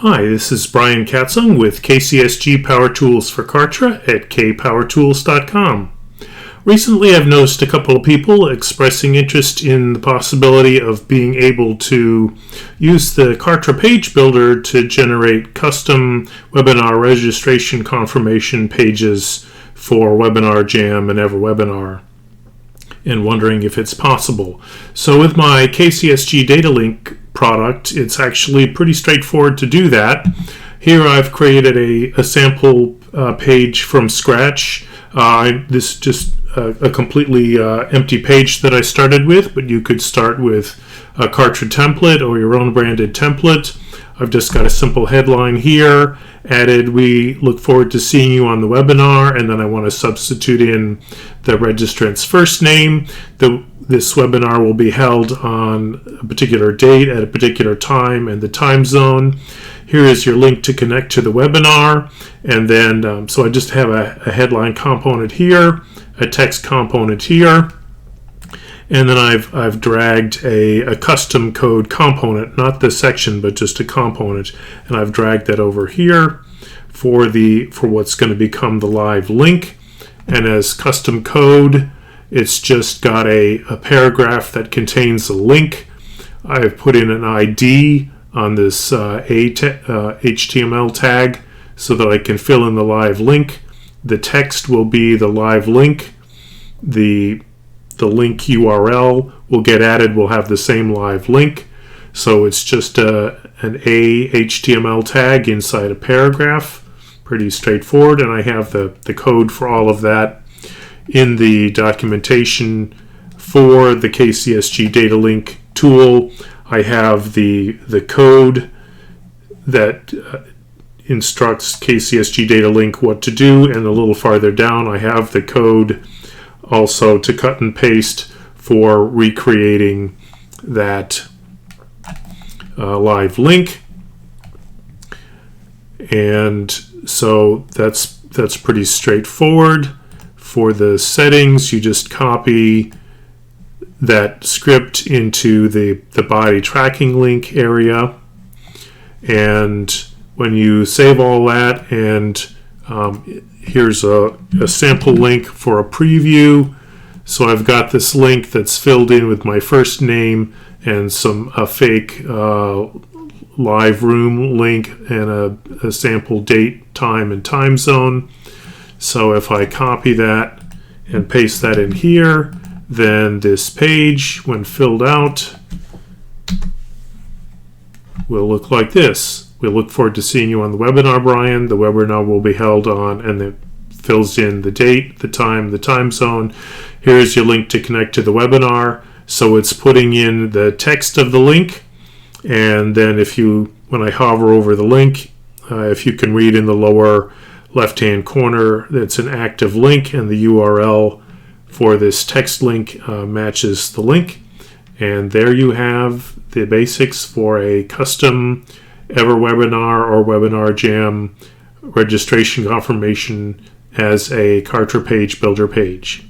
Hi, this is Brian Katzung with KCSG Power Tools for Kartra at kpowertools.com. Recently, I've noticed a couple of people expressing interest in the possibility of being able to use the Kartra Page Builder to generate custom webinar registration confirmation pages for WebinarJam and EverWebinar, and wondering if it's possible. So with my KCSG DataLink product, it's actually pretty straightforward to do that. Here I've created a sample page from scratch. This is just a completely empty page that I started with, but you could start with a Kartra template or your own branded template. I've just got a simple headline here, added "We look forward to seeing you on the webinar," and then I want to substitute in the registrant's first name. This webinar will be held on a particular date at a particular time and the time zone. Here is your link to connect to the webinar, and then so I just have a headline component here, a text component here, and then I've dragged a custom code component, not the section, but just a component, and I've dragged that over here for what's going to become the live link. And as custom code, it's just got a paragraph that contains a link. I've put in an ID on this HTML tag so that I can fill in the live link. The text will be the live link. The link URL will get added, will have the same live link. So it's just an HTML tag inside a paragraph. Pretty straightforward, and I have the code for all of that in the documentation for the KCSG DataLink tool. I have the code that instructs KCSG DataLink what to do, and a little farther down I have the code also to cut and paste for recreating that live link. And so that's pretty straightforward. For the settings, you just copy that script into the body tracking link area, and when you save all that, and here's a sample link for a preview. So I've got this link that's filled in with my first name and a fake live room link and a sample date, time, and time zone. So if I copy that and paste that in here, then this page, when filled out, will look like this. We look forward to seeing you on the webinar, Brian. The webinar will be held on, and it fills in the date, the time zone. Here's your link to connect to the webinar. So it's putting in the text of the link, and then when I hover over the link, if you can read in the lower left-hand corner, that's an active link, and the URL for this text link matches the link. And there you have the basics for a custom EverWebinar or WebinarJam registration confirmation as a Kartra Page Builder page.